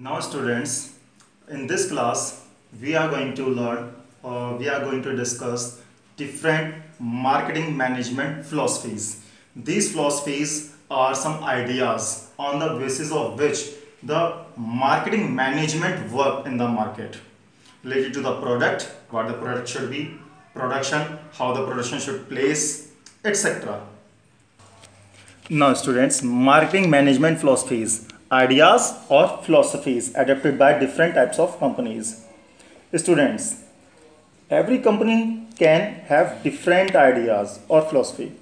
Now students, in this class we are going to learn or we are going to discuss different marketing management philosophies. These philosophies are some ideas on the basis of which the marketing management work in the market related to the product, what the product should be, production, how the production should place, etc. Now students, marketing management philosophies, ideas or philosophies adapted by different types of companies. Students, every company can have different ideas or philosophy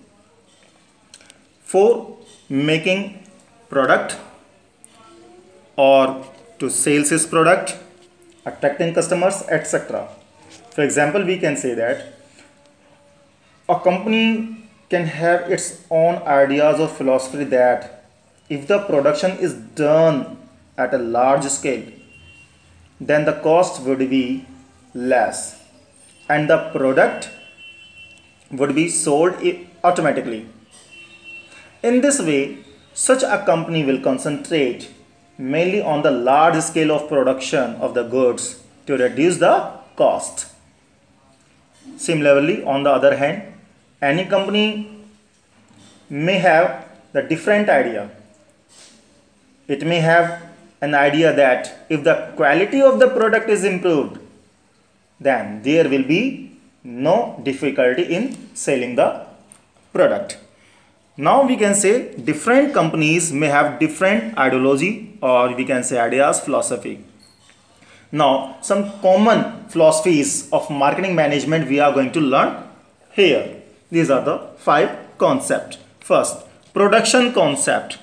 for making product or to sell his product, attracting customers, etc. For example, we can say that a company can have its own ideas or philosophy that if the production is done at a large scale, then the cost would be less and the product would be sold automatically. In this way, such a company will concentrate mainly on the large scale of production of the goods to reduce the cost. Similarly, on the other hand, any company may have the different idea. It may have an idea that if the quality of the product is improved, then there will be no difficulty in selling the product. Now we can say different companies may have different ideology, or we can say ideas, philosophy. Now some common philosophies of marketing management we are going to learn here. These are the 5 concepts. First, production concept.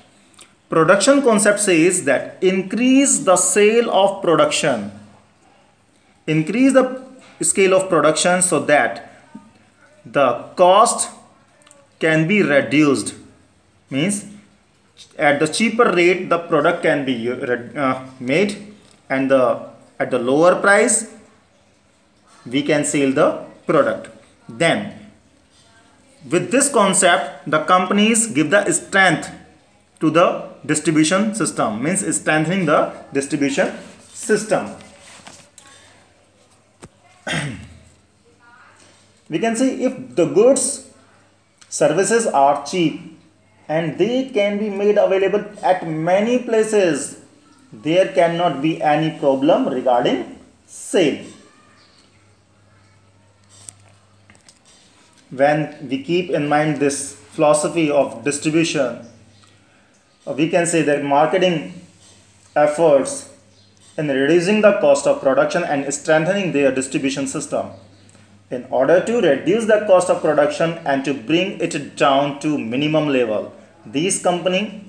Production concept says that increase the sale of production. Increase the scale of production so that the cost can be reduced. Means at the cheaper rate the product can be made, and at the lower price we can sell the product. Then with this concept, the companies give the strength to the distribution system, means strengthening the distribution system. We can say if the goods, services are cheap and they can be made available at many places, there cannot be any problem regarding sale. When we keep in mind this philosophy of distribution, we can say that marketing efforts in reducing the cost of production and strengthening their distribution system. In order to reduce the cost of production and to bring it down to minimum level, these companies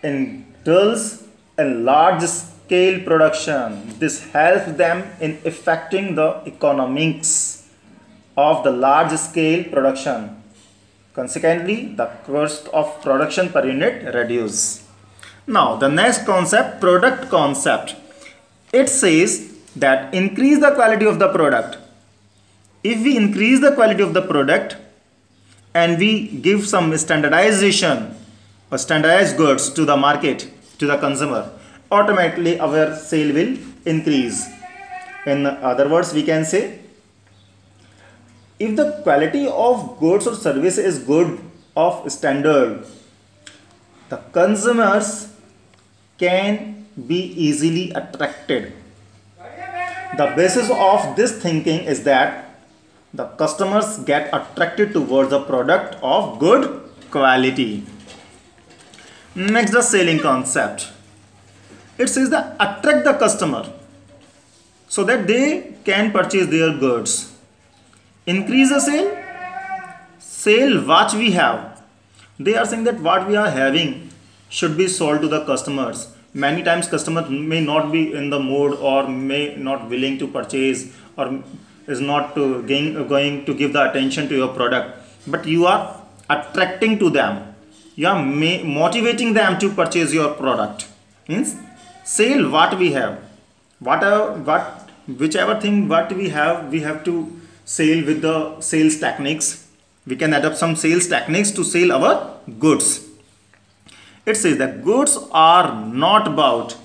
indulge in large scale production. This helps them in affecting the economics of the large scale production. Consequently, the cost of production per unit reduces. Now, the next concept, product concept. It says that increase the quality of the product. If we increase the quality of the product and we give some standardization or standardized goods to the market, to the consumer, automatically our sale will increase. In other words, we can say if the quality of goods or service is good, of standard, the consumers can be easily attracted. The basis of this thinking is that the customers get attracted towards the product of good quality. Next, the selling concept. It says that attract the customer so that they can purchase their goods. Increase the sale what we have. They are saying that what we are having should be sold to the customers. Many times customers may not be in the mood or may not willing to purchase or is not going to give the attention to your product, but you are attracting to them. You are motivating them to purchase your product. Means sale what we have. Whichever thing what we have to sell with the sales techniques. We can adopt some sales techniques to sell our goods. It says that goods are not bought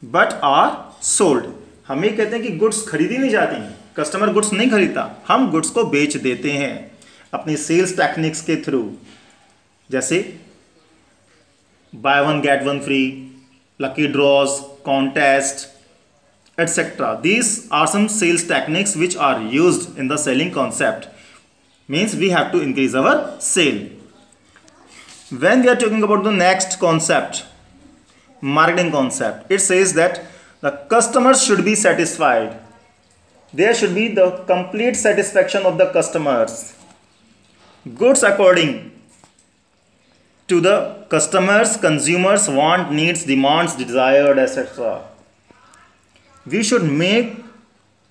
but are sold. हम ये कहते हैं कि goods खरीदी नहीं जाती, customer goods नहीं खरीदता, हम गुड्स को बेच देते हैं अपनी सेल्स टेक्निक्स के थ्रू, जैसे buy one get one free, lucky draws, contest, etc. These are some sales techniques which are used in the selling concept. Means we have to increase our sale. When we are talking about the next concept, marketing concept, it says that the customers should be satisfied. There should be the complete satisfaction of the customers. Goods according to the customers, consumers want, needs, demands, desired, etc. We should make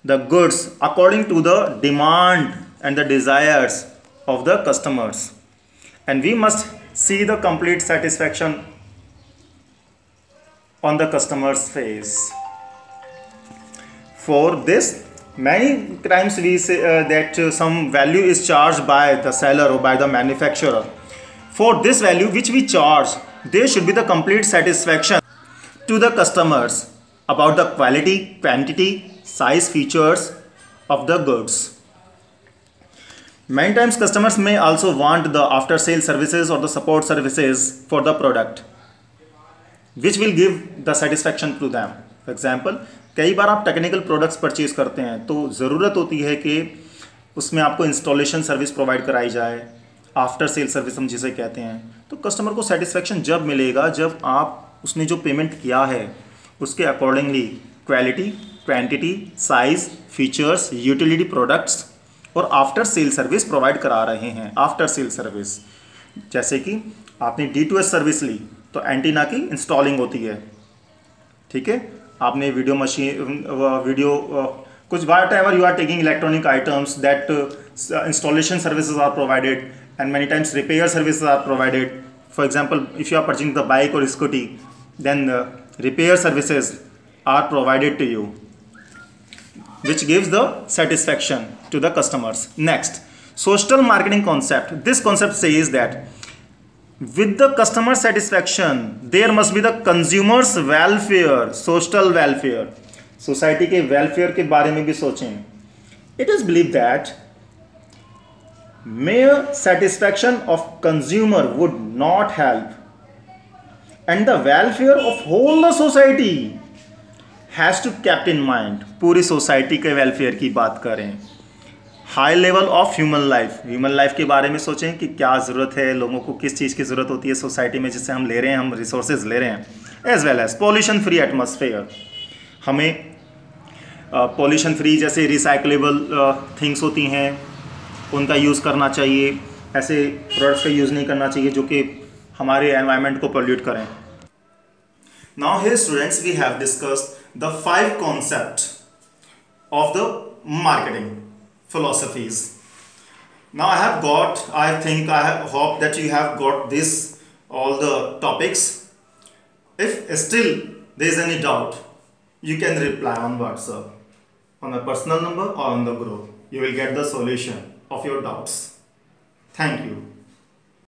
the goods according to the demand and the desires of the customers, and we must see the complete satisfaction on the customer's face. For this, many times we say that some value is charged by the seller or by the manufacturer. For this value which we charge, there should be the complete satisfaction to the customers about the quality, quantity, size, features of the goods. Many times customers may also want the after sale services or the support services for the product, which will give the satisfaction to them. For example, कई बार आप technical products purchase करते हैं तो ज़रूरत होती है कि उसमें आपको इंस्टॉलेशन सर्विस प्रोवाइड कराई जाए, आफ्टर सेल सर्विस हम जिसे कहते हैं। तो कस्टमर को सेटिस्फेक्शन जब मिलेगा जब आप उसने जो पेमेंट किया है उसके accordingly quality, quantity, size, features, utility products और आफ्टर सेल सर्विस प्रोवाइड करा रहे हैं। आफ्टर सेल सर्विस जैसे कि आपने D2S सर्विस ली तो एंटीना की इंस्टॉलिंग होती है, ठीक है। आपने वीडियो मशीन कुछ whatever you are taking electronic items that installation services are provided and many times repair services are provided. For example, if you are purchasing the bike और scooty, then repair services are provided to you, which gives the satisfaction to the customers. Next, social marketing concept. This concept says that with the customer satisfaction there must be the consumers welfare, social welfare. Society के welfare के बारे में भी सोचें. It is believed that mere satisfaction of consumer would not help, and the welfare of whole the society has to kept in mind. पूरी society के welfare की बात करें. High level of human life, human life के बारे में सोचें कि क्या ज़रूरत है, लोगों को किस चीज़ की ज़रूरत होती है सोसाइटी में जिससे हम ले रहे हैं, हम रिसोर्सेज ले रहे हैं. As well as pollution free atmosphere. हमें पॉल्यूशन फ्री जैसे रिसाइकलेबल थिंग्स होती हैं उनका यूज़ करना चाहिए. ऐसे प्रोडक्ट्स का यूज़ नहीं करना चाहिए जो कि हमारे एनवायरनमेंट को पोल्यूट करें. Now here students, we have discussed the 5 concept of the marketing philosophies. Now I think I hope that you have got this all the topics. If still there is any doubt, you can reply on WhatsApp on a personal number or on the group. You will get the solution of your doubts. Thank you.